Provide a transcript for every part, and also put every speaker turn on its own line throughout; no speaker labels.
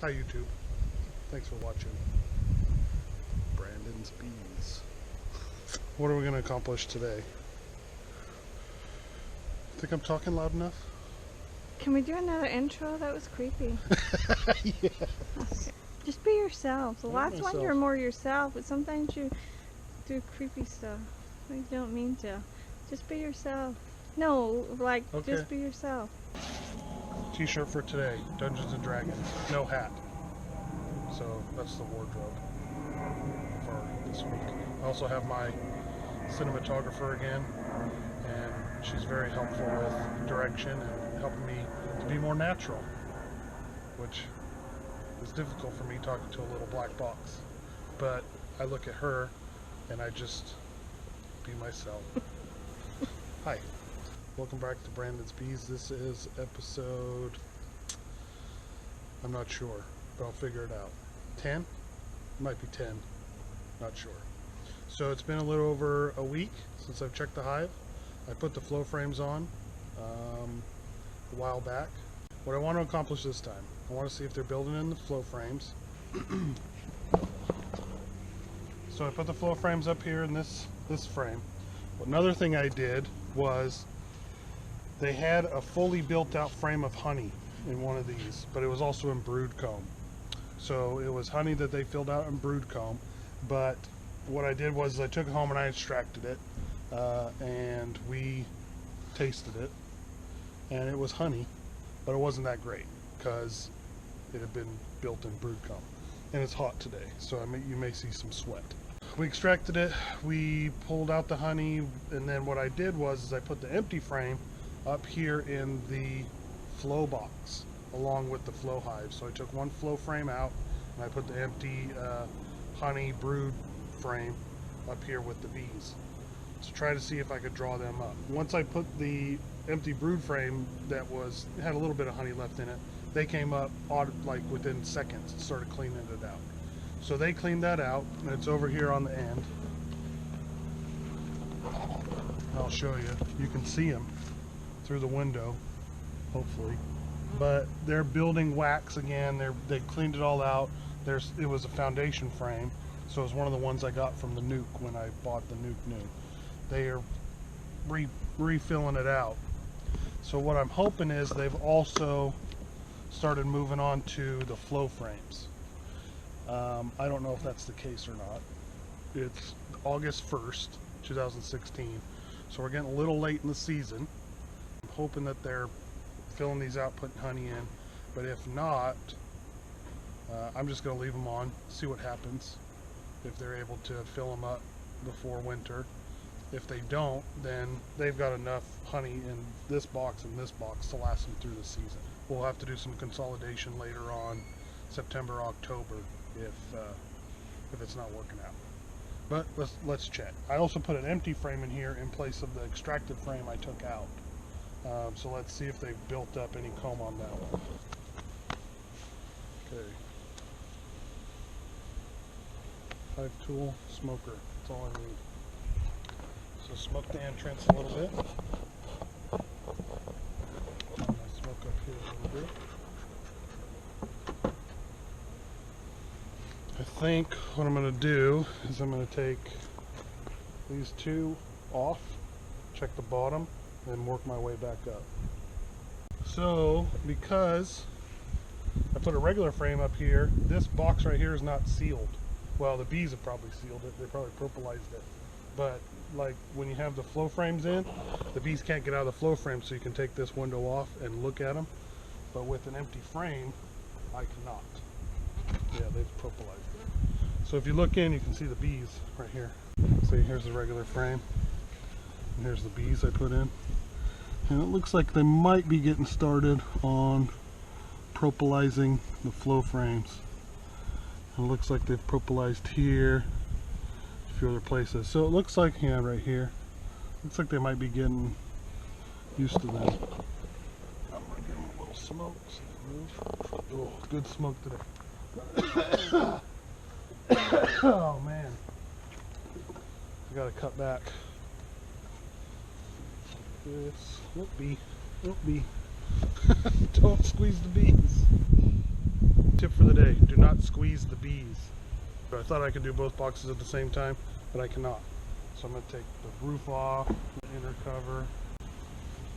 Hi YouTube. Thanks for watching. Brandon's Bees. What are we going to accomplish today? Think I'm talking loud enough?
Can we do another intro? That was creepy.
Yeah.
Okay. Just be yourself. The last one you're more yourself, but sometimes you do creepy stuff. You don't mean to. Just be yourself. No, like,
Okay.
just be yourself.
T-shirt for today, Dungeons and Dragons. No hat. So that's the wardrobe for this week. I also have my cinematographer again, and she's very helpful with direction and helping me to be more natural, which is difficult for me talking to a little black box. But I look at her and I just be myself. Hi. Welcome back to Brandon's Bees. This is episode, I'm not sure, but I'll figure it out. 10? It might be 10. Not sure. So it's been a little over a week since I've checked the hive. I put the flow frames on a while back. What I want to accomplish this time, I want to see if they're building in the flow frames. So I put the flow frames up here in this frame. Another thing I did was they had a fully built out frame of honey in one of these, but it was also in brood comb. So it was honey that they filled out in brood comb, but what I did was I took it home and I extracted it, and we tasted it, and it was honey, but it wasn't that great because it had been built in brood comb, and it's hot today, so you may see some sweat. We extracted it, we pulled out the honey, and then what I did was I put the empty frame up here in the flow box along with the Flow Hive. So I took one flow frame out and I put the empty honey brood frame up here with the bees to try to see if I could draw them up. Once I put the empty brood frame that had a little bit of honey left in it, they came up like within seconds and started cleaning it out. So they cleaned that out, and it's over here on the end. I'll show you. You can see them through the window, hopefully. But they're building wax again. They cleaned it all out. It was a foundation frame, so it was one of the ones I got from the nuke when I bought the nuke new. They are refilling it out. So what I'm hoping is they've also started moving on to the flow frames. I don't know if that's the case or not. It's August 1st, 2016, so we're getting a little late in the season. I'm hoping that they're filling these out, putting honey in, but if not, I'm just going to leave them on, see what happens, if they're able to fill them up before winter. If they don't, then they've got enough honey in this box and this box to last them through the season. We'll have to do some consolidation later on, September, October, if it's not working out. But let's check. I also put an empty frame in here in place of the extracted frame I took out. So let's see if they've built up any comb on that one. Okay. Hive tool, smoker. That's all I need. So smoke the entrance a little bit. I'm gonna smoke up here a little bit. I think what I'm going to do is I'm going to take these two off, check the bottom, and work my way back up. So, because I put a regular frame up here, this box right here is not sealed. Well, the bees have probably sealed it. They probably purplized it. But, like, when you have the flow frames in, the bees can't get out of the flow frame, so you can take this window off and look at them. But with an empty frame, I cannot. Yeah, they've purplized it. So if you look in, you can see the bees right here. See, here's the regular frame. And here's the bees I put in. And it looks like they might be getting started on propylizing the flow frames. And it looks like they've propylized here, a few other places. So it looks like, yeah, right here. Looks like they might be getting used to that. I'm gonna give them a little smoke. So they move. Oh, good smoke today. Oh man, I gotta cut back. This won't be. Don't squeeze the bees. tip for the day. Do not squeeze the bees. I thought I could do both boxes at the same time, but I cannot. So I'm going to take the roof off, the inner cover.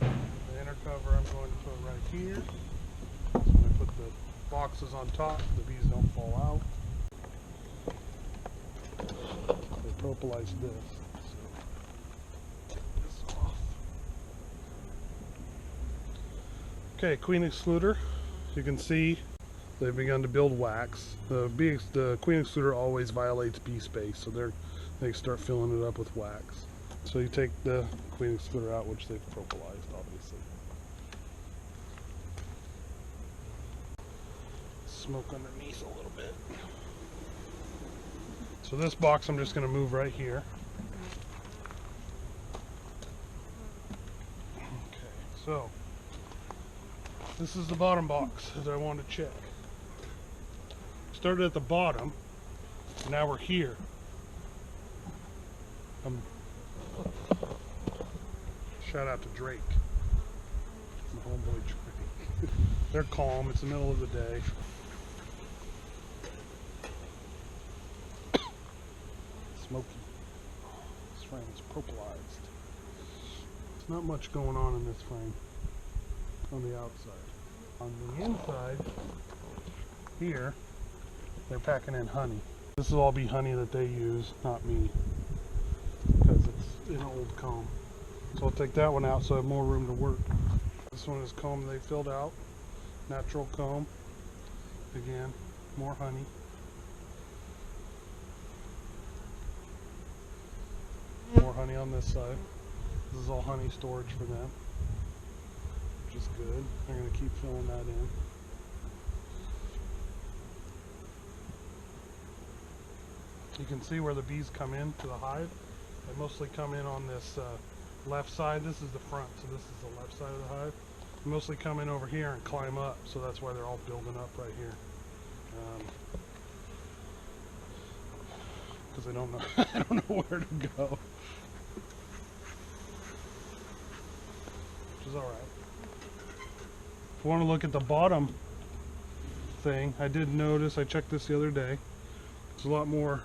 The inner cover I'm going to put right here. So when I put the boxes on top, the bees don't fall out. They propolize this. So take this off. Okay, queen excluder. You can see they've begun to build wax. The queen excluder always violates bee space, so they start filling it up with wax. So you take the queen excluder out, which they've propolized, obviously. Smoke underneath a little bit. So this box I'm just going to move right here. Okay, so this is the bottom box that I want to check. Started at the bottom, now we're here. Shout out to Drake, my homeboy Drake. They're calm, it's the middle of the day. Smoky. This frame is propolized. There's not much going on in this frame on the outside. On the inside, here, they're packing in honey. This will all be honey that they use, not me, because it's an old comb. So I'll take that one out so I have more room to work. This one is comb they filled out, natural comb. Again, more honey. More honey on this side. This is all honey storage for them, which is good. I'm going to keep filling that in. You can see where the bees come into the hive. They mostly come in on this left side. This is the front, so this is the left side of the hive. They mostly come in over here and climb up, so that's why they're all building up right here. Because I don't know, I don't know where to go. Which is all right. If you want to look at the bottom thing, I did notice, I checked this the other day, there's a lot more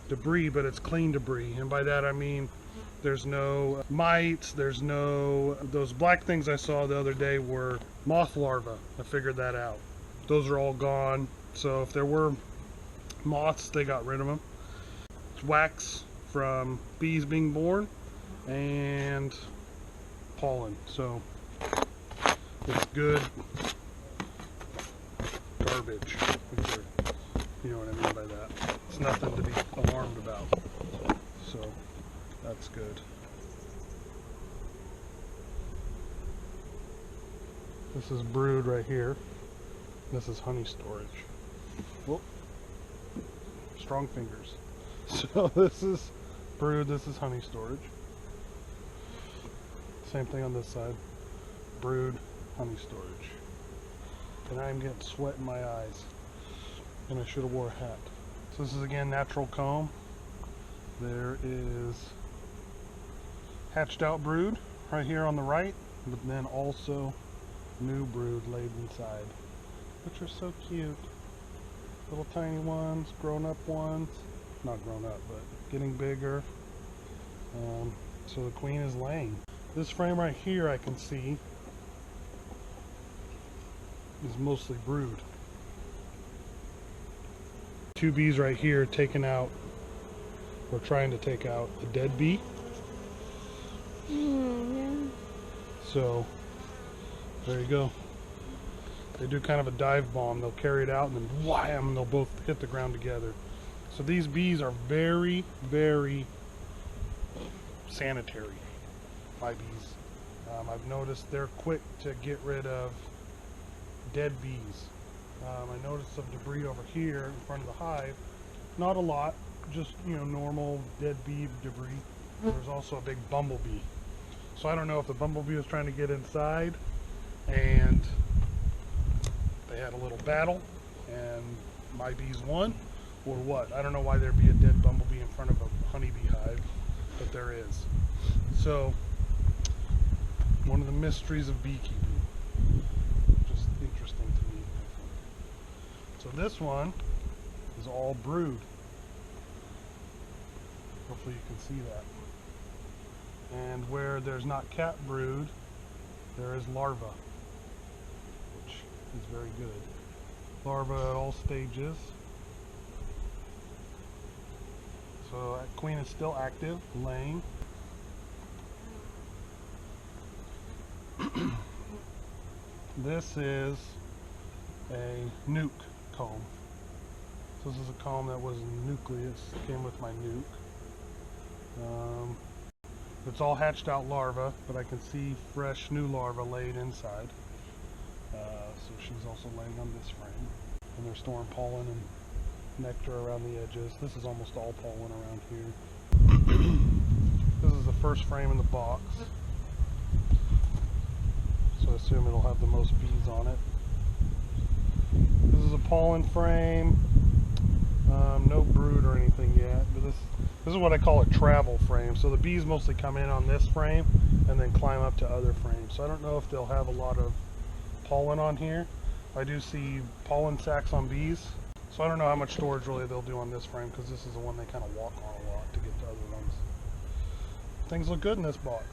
debris, but it's clean debris, and by that I mean there's no mites, there's no, those black things I saw the other day were moth larvae. I figured that out. Those are all gone, so if there were moths, they got rid of them. It's wax from bees being born and pollen, so it's good garbage, you know what I mean by that. It's nothing to be alarmed about, so that's good. This is brood right here. This is honey storage. Whoop. Strong fingers. So this is brood, this is honey storage. Same thing on this side. Brood, honey storage. And I'm getting sweat in my eyes. And I should have wore a hat. So this is again natural comb. There is hatched out brood right here on the right, but then also new brood laid inside, which are so cute. Little tiny ones, grown up ones. Not grown up, but getting bigger. So the queen is laying. This frame right here I can see is mostly brood. Two bees right here taking out, or trying to take out, a dead bee.
Yeah.
So there you go. They do kind of a dive bomb. They'll carry it out and then wham, they'll both hit the ground together. So these bees are very, very sanitary. My bees. I've noticed they're quick to get rid of dead bees. I noticed some debris over here in front of the hive. Not a lot, just, you know, normal dead bee debris. There's also a big bumblebee. So I don't know if the bumblebee was trying to get inside and they had a little battle and my bees won, or what. I don't know why there'd be a dead bumblebee in front of a honeybee hive, but there is. So, one of the mysteries of beekeeping. Just interesting to me, I think. So This one is all brood. Hopefully you can see that. And where there's not cap brood, there is larva, which is very good. Larva at all stages. So that queen is still active, laying. This is a nuke comb. So this is a comb that was nucleus, came with my nuke. It's all hatched out larva, but I can see fresh new larva laid inside. So she's also laying on this frame. And they're storing pollen and nectar around the edges. This is almost all pollen around here. This is the first frame in the box. So I assume it'll have the most bees on it. This is a pollen frame. No brood or anything yet, but this is what I call a travel frame. So the bees mostly come in on this frame and then climb up to other frames. So I don't know if they'll have a lot of pollen on here. I do see pollen sacs on bees. So I don't know how much storage really they'll do on this frame, because this is the one they kind of walk on a lot to get to other ones. Things look good in this box.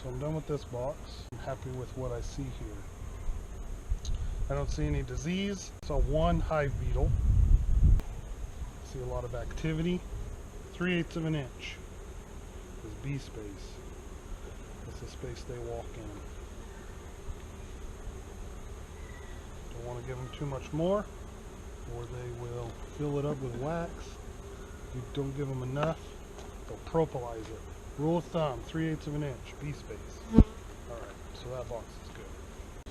So I'm done with this box. I'm happy with what I see here. I don't see any disease. I saw one hive beetle. See a lot of activity. 3/8 of an inch is bee space. That's the space they walk in. Don't want to give them too much more, or they will fill it up with wax. If you don't give them enough, they'll propolize it. Rule of thumb, 3/8 of an inch, bee space. Alright, so that box is good.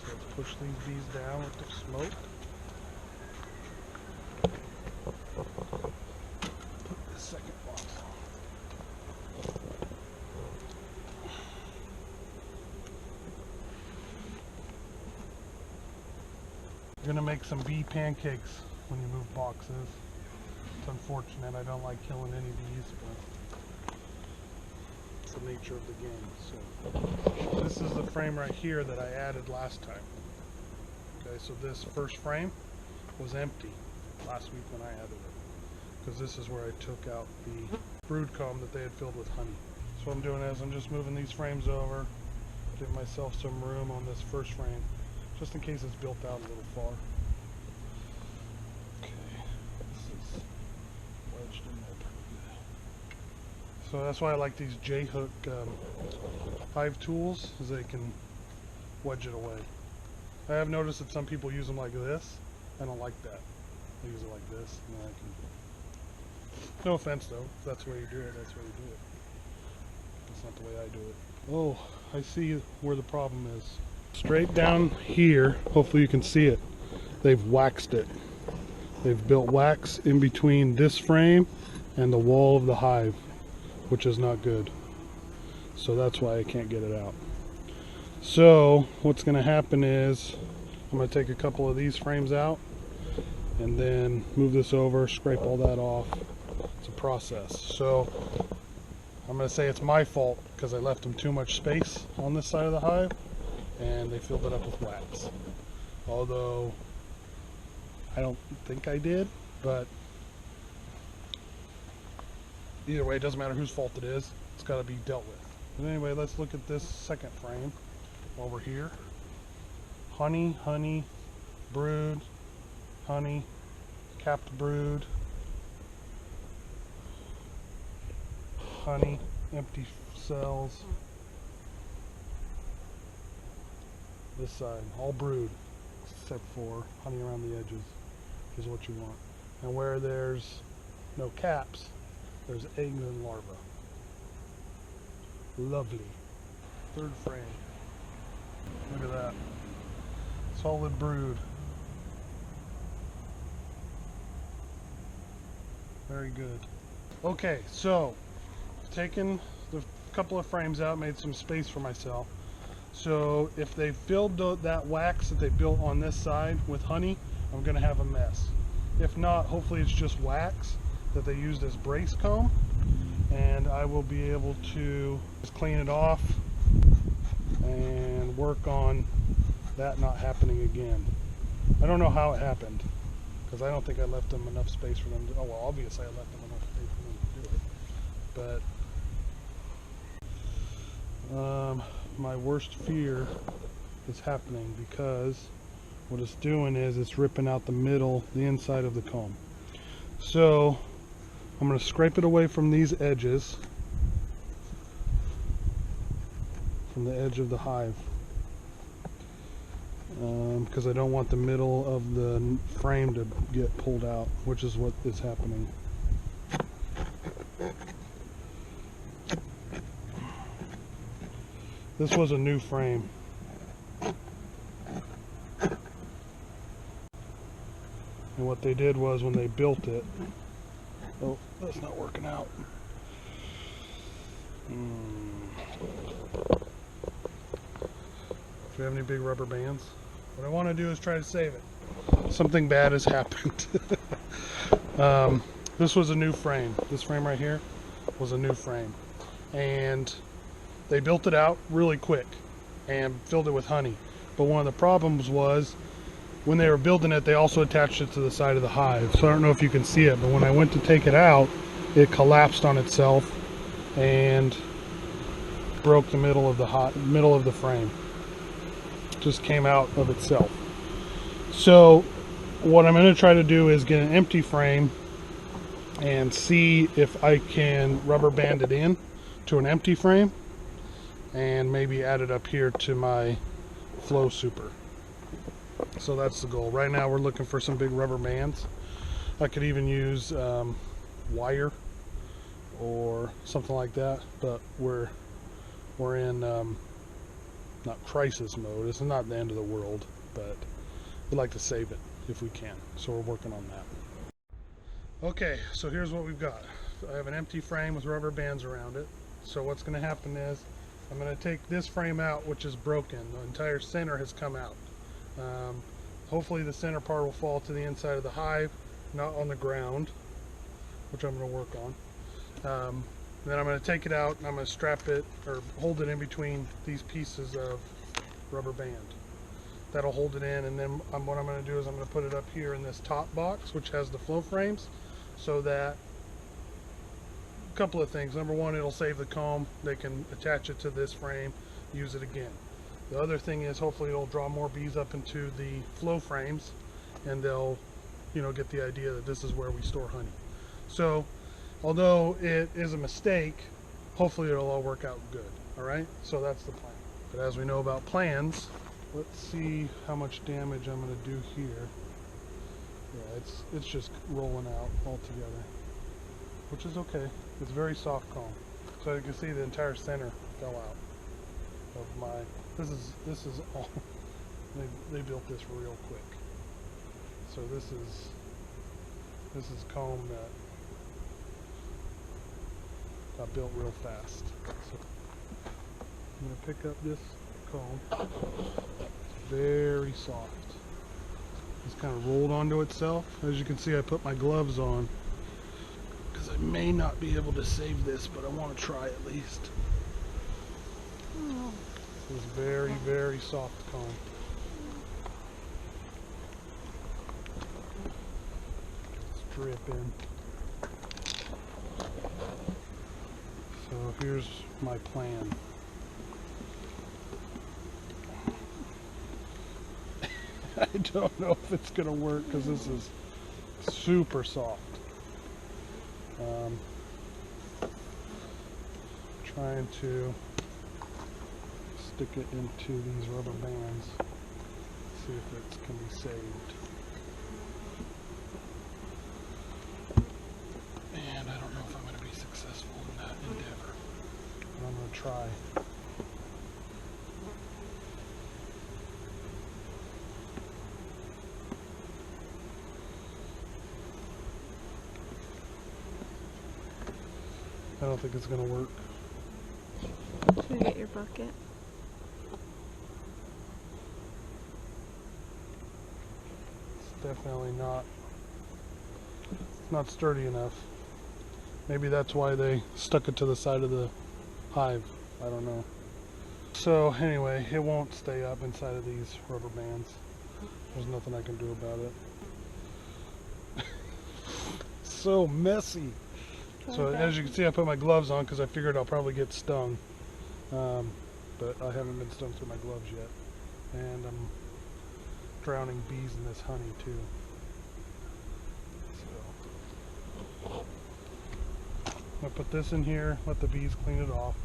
So let's push these bees down with the smoke. Put the second box on. I'm gonna make some bee pancakes when you move boxes. It's unfortunate, I don't like killing any bees, but it's the nature of the game. So this is the frame right here that I added last time. Okay, so this first frame was empty last week when I added it, because this is where I took out the brood comb that they had filled with honey. So what I'm doing is I'm just moving these frames over, give myself some room on this first frame, just in case it's built out a little far. Okay, this is wedged in there pretty good. So that's why I like these J-hook hive tools, is they can wedge it away. I have noticed that some people use them like this. I don't like that. I use it like this, and then I can... No offense though, if that's the way you do it, that's the way you do it. That's not the way I do it. Oh, I see where the problem is. Straight down here, hopefully you can see it, they've waxed it. They've built wax in between this frame and the wall of the hive, which is not good. So that's why I can't get it out. So what's going to happen is I'm going to take a couple of these frames out and then move this over, scrape all that off. It's a process. So I'm going to say it's my fault because I left them too much space on this side of the hive and they filled it up with wax. Although I don't think I did, but either way, it doesn't matter whose fault it is. It's got to be dealt with. But anyway, let's look at this second frame over here. Honey, honey, brood, honey, capped brood, honey, empty cells. This side, all brood, except for honey around the edges, is what you want. And where there's no caps, there's eggs and larvae. Lovely. Third frame. Look at that. Solid brood. Very good. Okay, so I've taken the couple of frames out, made some space for myself. So if they filled that wax that they built on this side with honey, I'm going to have a mess. If not, hopefully it's just wax that they used as brace comb, and I will be able to just clean it off and work on that not happening again. I don't know how it happened, because I don't think I left them enough space for them to, oh well, obviously I left them enough space for them to do it. But my worst fear is happening, because what it's doing is it's ripping out the inside of the comb. So I'm going to scrape it away from these edges, from the edge of the hive, because I don't want the middle of the frame to get pulled out, which is what is happening. This was a new frame. And what they did was, when they built it, oh, that's not working out. Do we have any big rubber bands? What I want to do is try to save it. Something bad has happened. This was a new frame. This frame right here was a new frame. And they built it out really quick and filled it with honey. But one of the problems was, when they were building it, they also attached it to the side of the hive. So I don't know if you can see it, but when I went to take it out, it collapsed on itself and broke the middle of the frame. Just came out of itself. So what I'm going to try to do is get an empty frame and see if I can rubber band it in to an empty frame, and maybe add it up here to my Flow Super. So that's the goal. Right now we're looking for some big rubber bands. I could even use wire or something like that, but we're in not crisis mode. It's not the end of the world, but we'd like to save it if we can. So we're working on that. Okay, so here's what we've got. I have an empty frame with rubber bands around it. So what's going to happen is, I'm going to take this frame out, which is broken. The entire center has come out. Hopefully the center part will fall to the inside of the hive, not on the ground, which I'm going to work on. Then I'm going to take it out and I'm going to strap it, or hold it in between these pieces of rubber band. That'll hold it in, and then what I'm going to do is I'm going to put it up here in this top box, which has the flow frames, so that a couple of things. Number one, it'll save the comb. They can attach it to this frame, use it again. The other thing is, hopefully it'll draw more bees up into the flow frames, and they'll, get the idea that this is where we store honey. So, although it is a mistake, hopefully it'll all work out good. All right, so that's the plan. But as we know about plans, let's see how much damage I'm going to do here. Yeah, it's just rolling out altogether, which is okay. It's very soft comb. So you can see the entire center fell out of my. This is all. They built this real quick. So this is comb that got built real fast. So I'm gonna pick up this comb. It's very soft. It's kind of rolled onto itself. As you can see, I put my gloves on because I may not be able to save this, but I want to try at least. This is very, very soft comb. Let's drip in. So here's my plan. I don't know if it's going to work because this is super soft. Trying to stick it into these rubber bands, see if it can be saved. And I don't know if I'm going to be successful in that endeavor, but I'm going to try. I don't think it's going to work.
Should we get your bucket?
It's definitely not sturdy enough. Maybe that's why they stuck it to the side of the hive. I don't know. So anyway, it won't stay up inside of these rubber bands. There's nothing I can do about it. So messy. So as you can see, I put my gloves on because I figured I'll probably get stung. But I haven't been stung through my gloves yet. And I'm drowning bees in this honey too. So I'm going to put this in here, let the bees clean it off.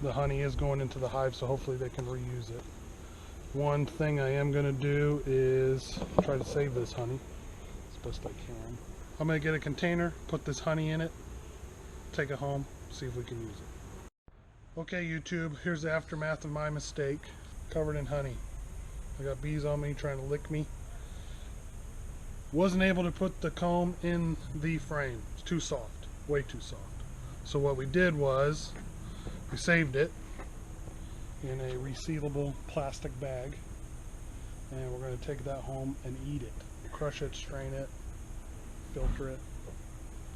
The honey is going into the hive, so hopefully they can reuse it. One thing I am going to do is try to save this honey as best I can. I'm going to get a container, put this honey in it, take it home, see if we can use it. Okay, YouTube, here's the aftermath of my mistake. Covered in honey. I got bees on me trying to lick me. Wasn't able to put the comb in the frame. It's too soft, way too soft. So what we did was we saved it in a resealable plastic bag, and we're going to take that home and eat it. Crush it, strain it, filter it,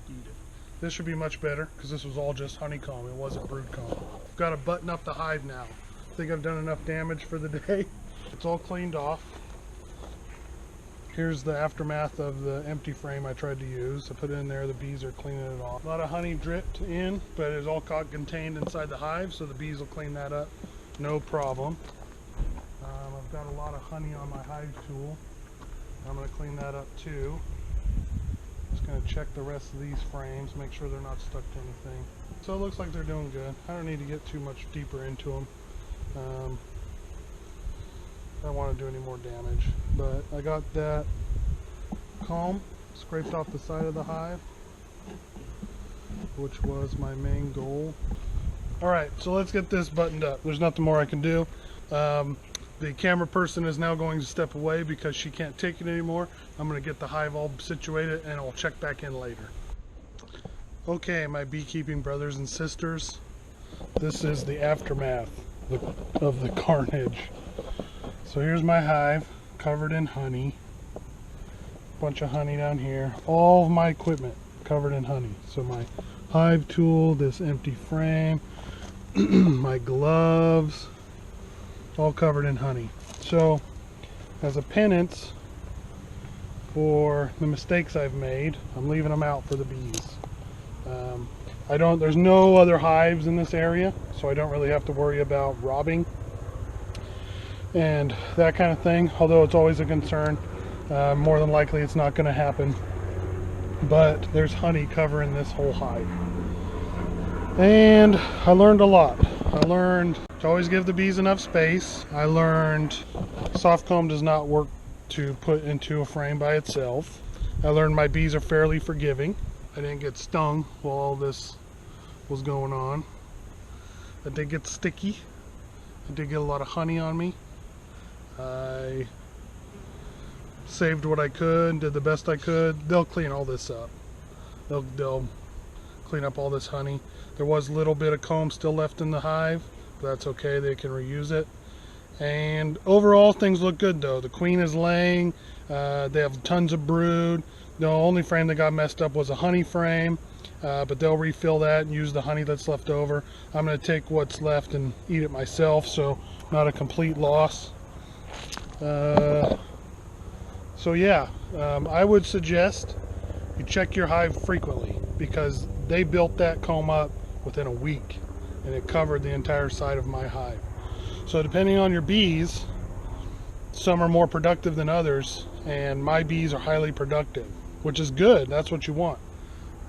eat it. This should be much better because this was all just honeycomb. It wasn't brood comb. I've got to button up the hive now. I think I've done enough damage for the day. It's all cleaned off. Here's the aftermath of the empty frame I tried to use. I put it in there, the bees are cleaning it off. A lot of honey dripped in, but it's all contained inside the hive, so the bees will clean that up, no problem. I've got a lot of honey on my hive tool. I'm going to clean that up too. Just going to check the rest of these frames, make sure they're not stuck to anything. So it looks like they're doing good. I don't need to get too much deeper into them. I don't want to do any more damage, but I got that comb scraped off the side of the hive, which was my main goal. Alright, so let's get this buttoned up. There's nothing more I can do. The camera person is now going to step away because she can't take it anymore. I'm going to get the hive all situated and I'll check back in later. Okay, my beekeeping brothers and sisters, this is the aftermath of the carnage. So here's my hive, covered in honey. Bunch of honey down here. All of my equipment covered in honey. So my hive tool, this empty frame, my gloves, all covered in honey. So as a penance for the mistakes I've made, I'm leaving them out for the bees. There's no other hives in this area, so I don't really have to worry about robbing and that kind of thing, although it's always a concern. More than likely it's not going to happen, but there's honey covering this whole hive. And I learned a lot. I learned to always give the bees enough space. I learned soft comb does not work to put into a frame by itself. I learned my bees are fairly forgiving. I didn't get stung while all this was going on. I did get sticky. I did get a lot of honey on me. I saved what I could, did the best I could. They'll clean all this up. They'll clean up all this honey. There was a little bit of comb still left in the hive, but that's okay, they can reuse it. And overall things look good though. The queen is laying, they have tons of brood. The only frame that got messed up was a honey frame, but they'll refill that and use the honey that's left over. I'm going to take what's left and eat it myself, so not a complete loss. So yeah, I would suggest you check your hive frequently because they built that comb up within a week and it covered the entire side of my hive. So depending on your bees, some are more productive than others, and my bees are highly productive, which is good. That's what you want.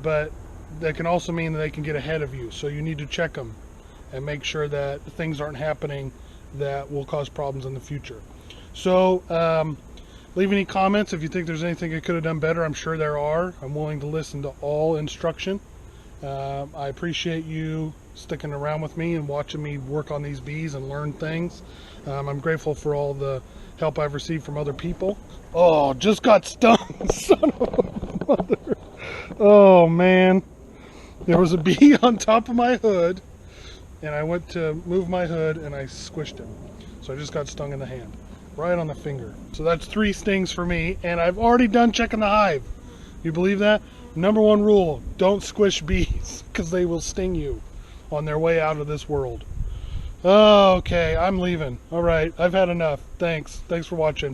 But that can also mean that they can get ahead of you, so you need to check them and make sure that things aren't happening that will cause problems in the future. So leave any comments if you think there's anything I could have done better. I'm sure there are. I'm willing to listen to all instruction. I appreciate you sticking around with me and watching me work on these bees and learn things. I'm grateful for all the help I've received from other people. Oh, just got stung. Son of a mother. Oh man, there was a bee on top of my hood and I went to move my hood and I squished him. So I just got stung in the hand, right on the finger. So that's 3 stings for me, and I've already done checking the hive. You believe that? Number 1 rule, don't squish bees because they will sting you on their way out of this world. Okay, I'm leaving. All right, I've had enough. Thanks for watching.